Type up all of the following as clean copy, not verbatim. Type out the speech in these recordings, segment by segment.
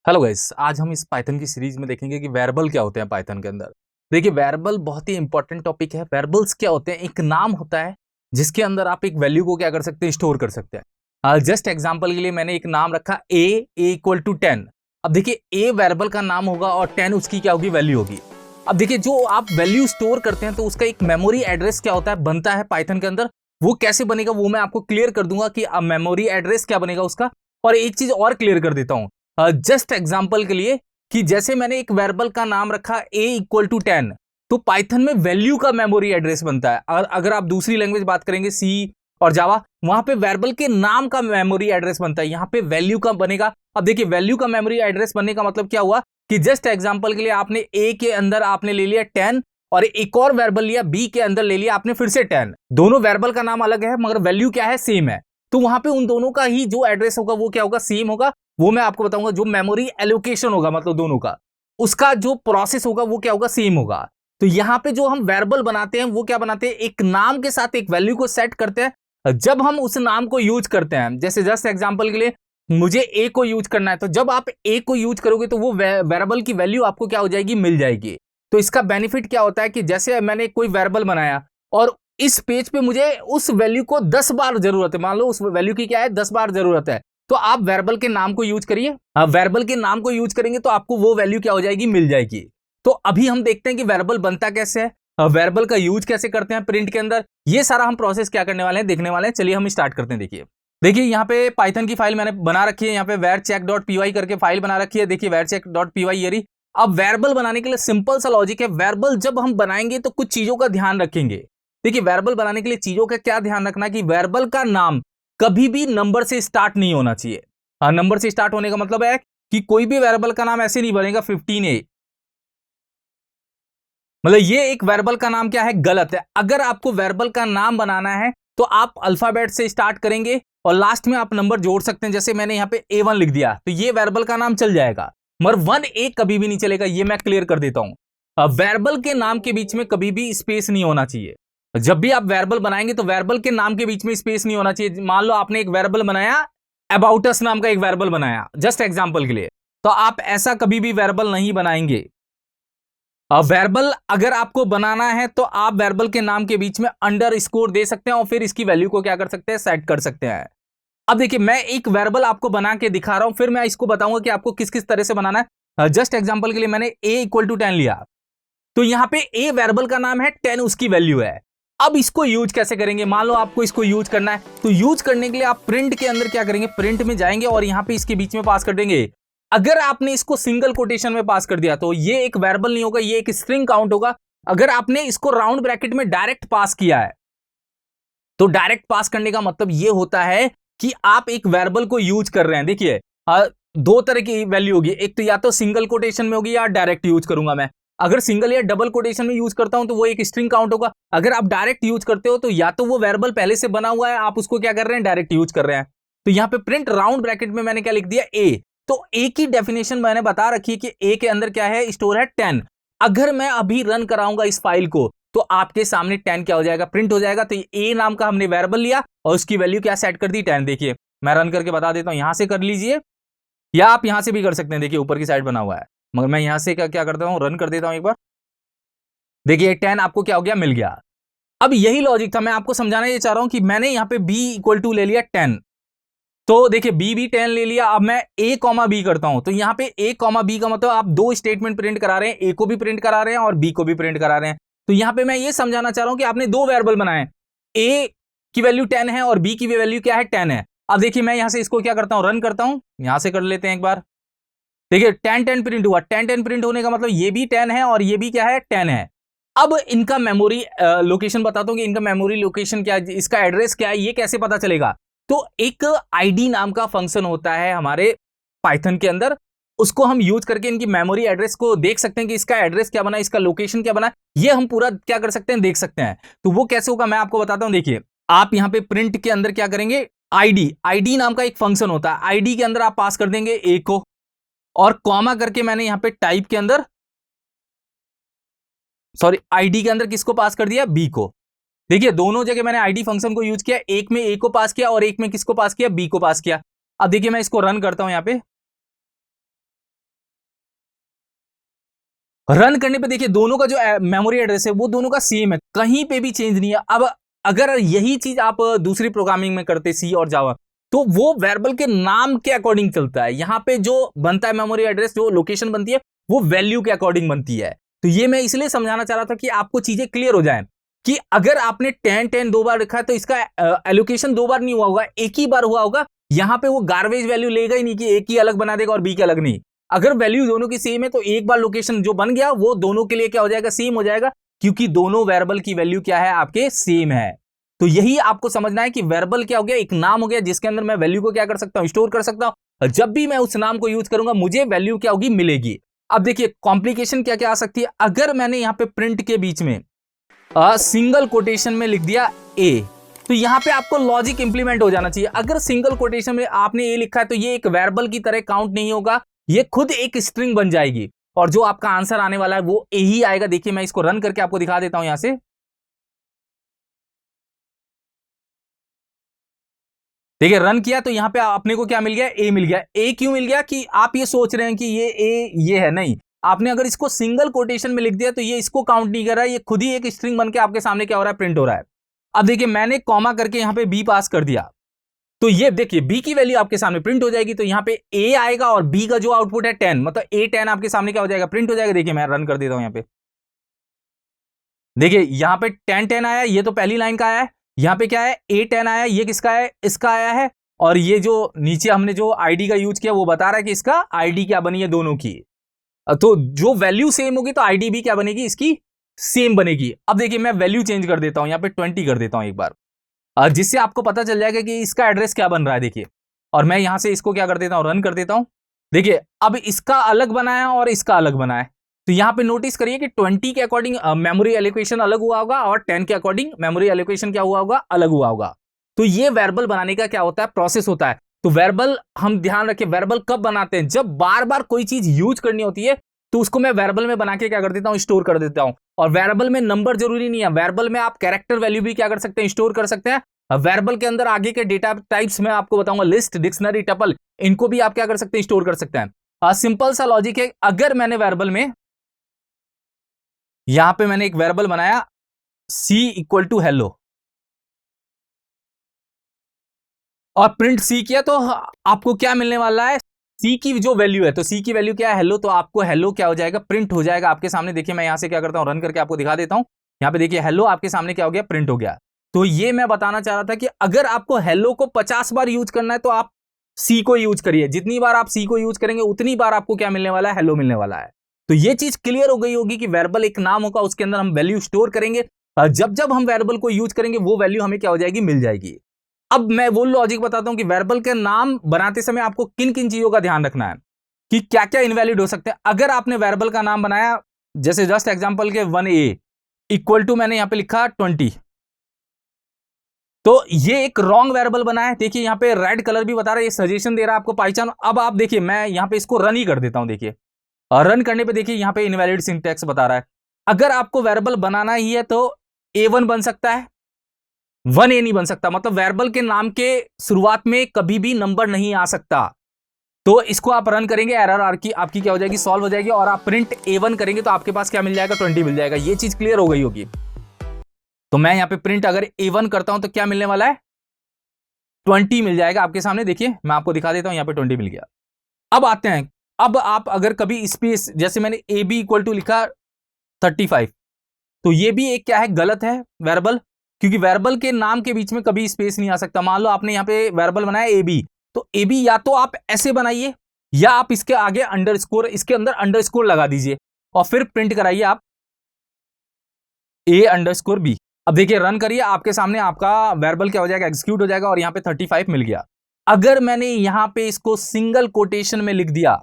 Hello guys, आज हम इस पाइथन की सीरीज में देखेंगे कि वेरिएबल क्या होते हैं पाइथन के अंदर। देखिए, वेरिएबल बहुत ही इंपॉर्टेंट टॉपिक है। वेरिएबल्स क्या होते हैं? एक नाम होता है जिसके अंदर आप एक वैल्यू को क्या कर सकते हैं, स्टोर कर सकते हैं। जस्ट एग्जांपल के लिए मैंने एक नाम रखा ए इक्वल टू 10। अब देखिए, ए वेरिएबल का नाम होगा और 10 उसकी क्या होगी, वैल्यू होगी। अब देखिए, जो आप वैल्यू स्टोर करते हैं तो उसका एक मेमोरी एड्रेस क्या होता है, बनता है पाइथन के अंदर। वो कैसे बनेगा वो मैं आपको क्लियर कर दूंगा कि मेमोरी एड्रेस क्या बनेगा उसका। और एक चीज और क्लियर कर देता हूं जस्ट एग्जाम्पल के लिए, कि जैसे मैंने एक वेरिएबल का नाम रखा a इक्वल टू 10, तो पाइथन में वैल्यू का मेमोरी एड्रेस बनता है। और अगर आप दूसरी लैंग्वेज बात करेंगे सी और जावा, वहां पे वेरिएबल के नाम का मेमोरी एड्रेस बनता है, यहां पे वैल्यू का बनेगा। अब देखिए, वैल्यू का मेमोरी एड्रेस बनने का मतलब क्या हुआ कि जस्ट एग्जाम्पल के लिए आपने a के अंदर आपने ले लिया 10 और एक और वेरिएबल लिया b के अंदर ले लिया आपने फिर से 10। दोनों वेरिएबल का नाम अलग है मगर वैल्यू क्या है, सेम है। तो वहां पे उन दोनों का ही जो एड्रेस होगा वो क्या होगा, सेम होगा। वो मैं आपको बताऊंगा। जो मेमोरी एलोकेशन होगा, मतलब दोनों का, उसका जो प्रोसेस होगा वो क्या होगा, सेम होगा। तो यहां पे जो हम वेरिएबल बनाते हैं वो क्या बनाते हैं, एक नाम के साथ एक वैल्यू को सेट करते हैं। जब हम उस नाम को यूज करते हैं, जैसे जस्ट एग्जांपल के लिए मुझे ए को यूज करना है, तो जब आप ए को यूज करोगे तो वो वेरिएबल की वैल्यू आपको क्या हो जाएगी, मिल जाएगी। तो इसका बेनिफिट क्या होता है कि जैसे मैंने कोई वेरिएबल बनाया और इस पेज पे मुझे उस वैल्यू को 10 बार जरूरत है, मान लो उस वैल्यू की क्या है, 10 बार जरूरत है, तो आप वेरिएबल के नाम को यूज करिए। वेरिएबल के नाम को यूज करेंगे तो आपको वो वैल्यू क्या हो जाएगी, मिल जाएगी। तो अभी हम देखते हैं कि वेरिएबल बनता कैसे है, वेरिएबल का यूज कैसे करते हैं प्रिंट के अंदर। ये सारा हम प्रोसेस क्या करने वाले हैं, देखने वाले हैं। चलिए हम स्टार्ट करते हैं। देखिए यहाँ पे पाइथन की फाइल मैंने बना रखी है, यहाँ पे varcheck.py करके फाइल बना रखी है। देखिए varcheck.py ये रही। अब वेरिएबल बनाने के लिए सिंपल सा लॉजिक है। वेरिएबल जब हम बनाएंगे तो कुछ चीजों का ध्यान रखेंगे। देखिए, वेरिएबल बनाने के लिए चीजों का क्या ध्यान रखना कि वेरिएबल का नाम कभी भी नंबर से स्टार्ट नहीं होना चाहिए। नंबर से स्टार्ट होने का मतलब है कि कोई भी वेरिएबल का नाम ऐसे नहीं बनेगा 15a, मतलब ये एक वेरिएबल का नाम क्या है, गलत है। अगर आपको वेरिएबल का नाम बनाना है तो आप अल्फाबेट से स्टार्ट करेंगे और लास्ट में आप नंबर जोड़ सकते हैं। जैसे मैंने यहाँ पे A1 लिख दिया तो ये वेरिएबल का नाम चल जाएगा, मगर 1a कभी भी नहीं चलेगा। ये मैं क्लियर कर देता हूं। वेरिएबल के नाम के बीच में कभी भी स्पेस नहीं होना चाहिए। जब भी आप वेरिएबल बनाएंगे तो वेरिएबल के नाम के बीच में स्पेस नहीं होना चाहिए। मान लो आपने एक वेरिएबल बनाया, अबाउट अस नाम का एक वेरिएबल बनाया जस्ट एग्जांपल के लिए, तो आप ऐसा कभी भी वेरिएबल नहीं बनाएंगे। वेरिएबल अगर आपको बनाना है तो आप वेरिएबल के नाम के बीच में अंडरस्कोर दे सकते हैं और फिर इसकी वैल्यू को क्या कर सकते हैं, सेट कर सकते हैं। अब देखिए, मैं एक वेरिएबल आपको बना के दिखा रहा हूं, फिर मैं इसको बताऊंगा कि आपको किस किस तरह से बनाना है। जस्ट एग्जांपल के लिए मैंने a इक्वल टू 10 लिया, तो यहां पे a वेरिएबल का नाम है, 10 उसकी वैल्यू है। अब इसको यूज कैसे करेंगे, मान लो आपको इसको यूज करना है, तो यूज करने के लिए आप प्रिंट के अंदर क्या करेंगे, प्रिंट में जाएंगे और यहां पे इसके बीच में पास कर देंगे। अगर आपने इसको सिंगल कोटेशन में पास कर दिया तो ये एक वेरिएबल नहीं होगा, ये एक स्ट्रिंग काउंट होगा। अगर आपने इसको राउंड ब्रैकेट में डायरेक्ट पास किया है, तो डायरेक्ट पास करने का मतलब ये होता है कि आप एक वेरिएबल को यूज कर रहे हैं। देखिए, दो तरह की वैल्यू होगी, एक तो या तो सिंगल कोटेशन में होगी या डायरेक्ट यूज करूंगा मैं। अगर सिंगल या डबल कोटेशन में यूज करता हूं तो वो एक स्ट्रिंग काउंट होगा। अगर आप डायरेक्ट यूज करते हो तो या तो वो वेरिएबल पहले से बना हुआ है, आप उसको क्या कर रहे हैं, डायरेक्ट यूज कर रहे हैं। तो यहां पे प्रिंट राउंड ब्रैकेट में मैंने क्या लिख दिया, ए। तो ए की डेफिनेशन मैंने बता रखी है कि ए के अंदर क्या है, स्टोर है 10। अगर मैं अभी रन कराऊंगा इस फाइल को तो आपके सामने 10 क्या हो जाएगा, प्रिंट हो जाएगा। तो ए नाम का हमने वेरिएबल लिया और उसकी वैल्यू क्या सेट कर दी, 10। देखिए मैं रन करके बता देता हूं, यहां से कर लीजिए या आप यहां से भी कर सकते हैं। देखिए ऊपर की साइड बना हुआ है, मगर मैं यहां से क्या करता हूं, रन कर देता हूं एक बार। देखिए 10 आपको क्या हो गया, मिल गया। अब यही लॉजिक था, मैं आपको समझाना ये चाह रहा हूं कि मैंने यहां पे b इक्वल टू ले लिया 10, तो देखिए b भी 10 ले लिया। अब मैं a कॉमा b करता हूं, तो यहां पे a कॉमा b का मतलब आप दो स्टेटमेंट प्रिंट करा रहे हैं, a को भी प्रिंट करा रहे हैं और b को भी प्रिंट करा रहे हैं। तो यहां पे मैं ये समझाना चाह रहा हूं कि आपने दो वेरिएबल बनाए, a की वैल्यू 10 है और b की वैल्यू क्या है, 10 है। अब देखिए मैं यहां से इसको क्या करता हूं, रन करता हूं, यहां से कर लेते हैं एक बार। देखिए 10 10 प्रिंट हुआ, 10 10 प्रिंट होने का मतलब ये भी 10 है और ये भी क्या है, 10 है। अब इनका मेमोरी लोकेशन बताता हूं कि इनका मेमोरी लोकेशन क्या है, इसका एड्रेस क्या है, ये कैसे पता चलेगा। तो एक आईडी नाम का फंक्शन होता है हमारे पाइथन के अंदर, उसको हम यूज करके इनकी मेमोरी एड्रेस को देख सकते हैं कि इसका एड्रेस क्या बना, इसका लोकेशन क्या बना, ये हम पूरा क्या कर सकते हैं, देख सकते हैं। तो वो कैसे होगा मैं आपको बताता हूं। देखिए आप यहां पे प्रिंट के अंदर क्या करेंगे, आईडी नाम का एक फंक्शन होता है, आईडी के अंदर आप पास कर देंगे ए को और कॉमा करके मैंने यहां पे टाइप के अंदर, सॉरी आईडी के अंदर किसको पास कर दिया, बी को। देखिए दोनों जगह मैंने आईडी फंक्शन को यूज किया, एक में ए को पास किया और एक में किसको पास किया, बी को पास किया। अब देखिए मैं इसको रन करता हूं यहां पे, रन करने पे देखिए दोनों का जो मेमोरी एड्रेस है वो दोनों का सेम है, कहीं पे भी चेंज नहीं है। अब अगर यही चीज आप दूसरी प्रोग्रामिंग में करते सी और जावा, तो वो वेरिएबल के नाम के अकॉर्डिंग चलता है। यहाँ पे जो बनता है मेमोरी एड्रेस, जो लोकेशन बनती है वो वैल्यू के अकॉर्डिंग बनती है। तो ये मैं इसलिए समझाना चाह रहा था कि आपको चीजें क्लियर हो जाए कि अगर आपने 10 दो बार लिखा है तो इसका एलोकेशन दो बार नहीं हुआ होगा, एक ही बार हुआ होगा। यहाँ पे वो गार्बेज वैल्यू लेगा ही नहीं कि एक ही अलग बना देगा और बी के अलग नहीं। अगर वैल्यू दोनों की सेम है तो एक बार लोकेशन जो बन गया वो दोनों के लिए क्या हो जाएगा, सेम हो जाएगा, क्योंकि दोनों वेरिएबल की वैल्यू क्या है, आपके सेम है। तो यही आपको समझना है कि वेरिएबल क्या हो गया, एक नाम हो गया जिसके अंदर मैं वैल्यू को क्या कर सकता हूं, स्टोर कर सकता हूं। जब भी मैं उस नाम को यूज करूंगा मुझे वैल्यू क्या होगी, मिलेगी। अब देखिए कॉम्प्लिकेशन क्या क्या आ सकती है। अगर मैंने यहां पे प्रिंट के बीच में सिंगल कोटेशन में लिख दिया ए, तो यहां पे आपको लॉजिक इंप्लीमेंट हो जाना चाहिए। अगर सिंगल कोटेशन में आपने ए लिखा है तो ये एक वेरिएबल की तरह काउंट नहीं होगा, ये खुद एक स्ट्रिंग बन जाएगी और जो आपका आंसर आने वाला है वो ए ही आएगा। देखिए मैं इसको रन करके आपको दिखा देता हूं यहां से। देखिए रन किया तो यहां पे अपने को क्या मिल गया, ए मिल गया। ए क्यों मिल गया कि आप ये सोच रहे हैं कि ये ए ये है, नहीं, आपने अगर इसको सिंगल कोटेशन में लिख दिया तो ये इसको काउंट नहीं कर रहा है, ये खुद ही एक स्ट्रिंग बन के आपके सामने क्या हो रहा है, प्रिंट हो रहा है। अब देखिए मैंने कॉमा करके यहां पे बी पास कर दिया, तो ये देखिए बी की वैल्यू आपके सामने प्रिंट हो जाएगी। तो यहां पे ए आएगा और बी का जो आउटपुट है 10, मतलब ए 10 आपके सामने क्या हो जाएगा, प्रिंट हो जाएगा। देखिए मैं रन कर देता हूं यहां पे, देखिए यहां पे 10 आया, ये तो पहली लाइन का आया है। यहां पे क्या है, ए 10 आया, ये किसका है, इसका आया है। और ये जो नीचे हमने जो आईडी का यूज किया वो बता रहा है कि इसका आईडी क्या बनी है, दोनों की। तो जो वैल्यू सेम होगी तो आईडी भी क्या बनेगी, इसकी सेम बनेगी। अब देखिए मैं वैल्यू चेंज कर देता हूं, यहां पे 20 कर देता हूं एक बार, जिससे आपको पता चल जाएगा कि इसका एड्रेस क्या बन रहा है। देखिए और मैं यहां से इसको क्या कर देता हूं, रन कर देता हूं। देखिए अब इसका अलग बना है और इसका अलग बना है। तो यहां पे नोटिस करिए कि 20 के अकॉर्डिंग मेमोरी एलोकेशन अलग हुआ होगा और 10 के अकॉर्डिंग मेमोरी एलोकेशन क्या हुआ होगा, अलग हुआ होगा। तो ये वेरिएबल बनाने का क्या होता है, प्रोसेस होता है। तो वेरिएबल हम ध्यान रखें, वेरिएबल कब बनाते हैं, जब बार बार कोई चीज यूज करनी होती है तो उसको मैं वेरिएबल में बना के क्या कर देता हूं, स्टोर कर देता हूं। और वेरिएबल में नंबर जरूरी नहीं है, वेरिएबल में आप कैरेक्टर वैल्यू भी क्या कर सकते हैं, स्टोर कर सकते हैं। वेरिएबल के अंदर आगे के डेटा टाइप्स में आपको बताऊंगा, लिस्ट, डिक्शनरी, टपल, इनको भी आप क्या कर सकते हैं, स्टोर कर सकते हैं। सिंपल सा लॉजिक है। अगर मैंने वेरिएबल में यहां पे मैंने एक वेरिएबल बनाया सी इक्वल टू हेलो और प्रिंट सी किया, तो आपको क्या मिलने वाला है, सी की जो वैल्यू है, तो सी की वैल्यू क्या है, हेलो, तो आपको हेलो क्या हो जाएगा, प्रिंट हो जाएगा आपके सामने। देखिए मैं यहां से क्या करता हूं, रन करके आपको दिखा देता हूं। यहां पे देखिए हेलो आपके सामने क्या हो गया, प्रिंट हो गया। तो ये मैं बताना चाह रहा था कि अगर आपको हेलो को 50 बार यूज करना है तो आप सी को यूज करिए। जितनी बार आप सी को यूज करेंगे उतनी बार आपको क्या मिलने वाला है, हेलो मिलने वाला है। तो ये चीज क्लियर हो गई होगी कि वेरिएबल एक नाम होगा, उसके अंदर हम वैल्यू स्टोर करेंगे। जब जब हम वेरिएबल को यूज करेंगे वो वैल्यू हमें क्या हो जाएगी, मिल जाएगी। अब मैं वो लॉजिक बताता हूं कि वेरिएबल के नाम बनाते समय आपको किन किन चीजों का ध्यान रखना है, कि क्या क्या इनवैलिड हो सकते हैं। अगर आपने वेरिएबल का नाम बनाया, जैसे जस्ट एग्जांपल के 1a इक्वल टू मैंने यहां पे लिखा 20, तो ये एक रॉन्ग वेरिएबल बना है। देखिए यहां पे रेड कलर भी बता रहा है, ये सजेशन दे रहा है आपको पहचान। अब आप देखिए मैं यहां पे इसको रन ही कर देता हूं। देखिए और रन करने पे देखिए यहां पे इनवैलिड सिंटैक्स बता रहा है। अगर आपको वेरिएबल बनाना ही है तो a1 बन सकता है, 1a नहीं बन सकता। मतलब वेरिएबल के नाम के शुरुआत में कभी भी नंबर नहीं आ सकता। तो इसको आप रन करेंगे, एरर आपकी क्या हो जाएगी, सॉल्व हो जाएगी। और आप प्रिंट a1 करेंगे तो आपके पास क्या मिल जाएगा, 20 मिल जाएगा। ये चीज क्लियर हो गई होगी। तो मैं यहां पे प्रिंट अगर a1 करता हूं तो क्या मिलने वाला है, 20 मिल जाएगा आपके सामने। देखिए मैं आपको दिखा देता हूं, यहां पे 20 मिल गया। अब आते हैं, अब आप अगर कभी स्पेस, जैसे मैंने ए बी इक्वल टू लिखा 35, तो ये भी एक क्या है, गलत है वेरिएबल, क्योंकि वेरिएबल के नाम के बीच में कभी स्पेस नहीं आ सकता। मान लो आपने यहां पे वेरिएबल बनाया ए बी, तो ए बी या तो आप ऐसे बनाइए या आप इसके आगे अंडरस्कोर, इसके अंदर अंडरस्कोर लगा दीजिए और फिर प्रिंट कराइए आप ए अंडरस्कोर बी। अब देखिए रन करिए, आपके सामने आपका वेरिएबल क्या हो जाएगा, एग्जीक्यूट हो जाएगा और यहां पे 35 मिल गया। अगर मैंने यहां पे इसको सिंगल कोटेशन में लिख दिया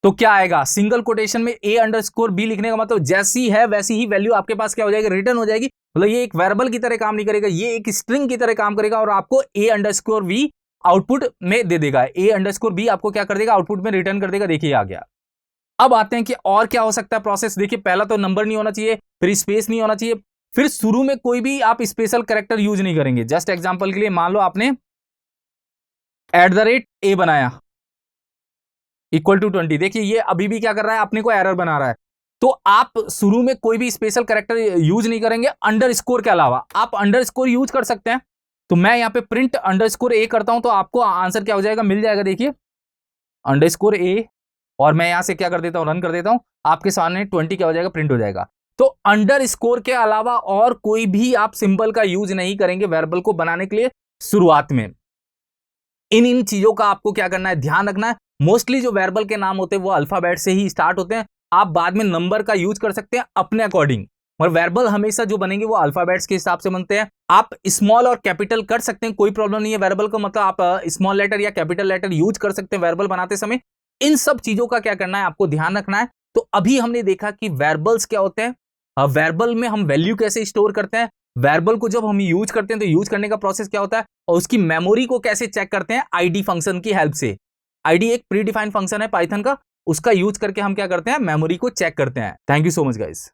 तो क्या आएगा, सिंगल कोटेशन में ए अंडरस्कोर बी लिखने का मतलब जैसी है वैसी ही वैल्यू आपके पास क्या हो जाएगी, रिटर्न हो जाएगी। मतलब ये एक वेरिएबल की तरह काम नहीं करेगा, ये एक स्ट्रिंग की तरह काम करेगा और आपको ए अंडरस्कोर बी आउटपुट में दे देगा। ए अंडरस्कोर बी आपको क्या कर देगा, आउटपुट में रिटर्न कर देगा। देखिए आ गया। अब आते हैं कि और क्या हो सकता है प्रोसेस। देखिए पहला तो नंबर नहीं होना चाहिए, फिर स्पेस नहीं होना चाहिए, फिर शुरू में कोई भी आप स्पेशल कैरेक्टर यूज नहीं करेंगे। जस्ट एग्जांपल के लिए मान लो आपने @a बनाया इक्वल टू 20, देखिए ये अभी भी क्या कर रहा है, अपने को एरर बना रहा है। तो आप शुरू में कोई भी स्पेशल कैरेक्टर यूज नहीं करेंगे अंडरस्कोर के अलावा। आप अंडरस्कोर यूज कर सकते हैं। तो मैं यहाँ पे प्रिंट अंडरस्कोर ए करता हूं तो आपको आंसर क्या हो जाएगा, मिल जाएगा। देखिए अंडरस्कोर ए, और मैं यहां से क्या कर देता हूं, रन कर देता हूं, आपके सामने 20 क्या हो जाएगा, प्रिंट हो जाएगा। तो अंडरस्कोर के अलावा और कोई भी आप सिंबल का यूज नहीं करेंगे वेरिएबल को बनाने के लिए शुरुआत में। इन चीजों का आपको क्या करना है, ध्यान रखना है। मोस्टली जो वेरिएबल के नाम होते हैं वो अल्फाबेट से ही स्टार्ट होते हैं। आप बाद में नंबर का यूज कर सकते हैं अपने अकॉर्डिंग, और वेरिएबल हमेशा जो बनेंगे वो अल्फाबेट्स के हिसाब से बनते हैं। आप स्मॉल और कैपिटल कर सकते हैं, कोई प्रॉब्लम नहीं है। वेरिएबल को मतलब आप स्मॉल लेटर या कैपिटल लेटर यूज कर सकते हैं वेरिएबल बनाते समय। इन सब चीजों का क्या करना है, आपको ध्यान रखना है। तो अभी हमने देखा कि वेरिएबल्स क्या होते हैं, वेरिएबल में हम वैल्यू कैसे स्टोर करते हैं, वेरिएबल को जब हम यूज करते हैं तो यूज करने का प्रोसेस क्या होता है, और उसकी मेमोरी को कैसे चेक करते हैं आईडी फंक्शन की हेल्प से। आईडी एक प्री डिफाइंड फंक्शन है पाइथन का, उसका यूज करके हम क्या करते हैं, मेमोरी को चेक करते हैं। Thank you so much guys.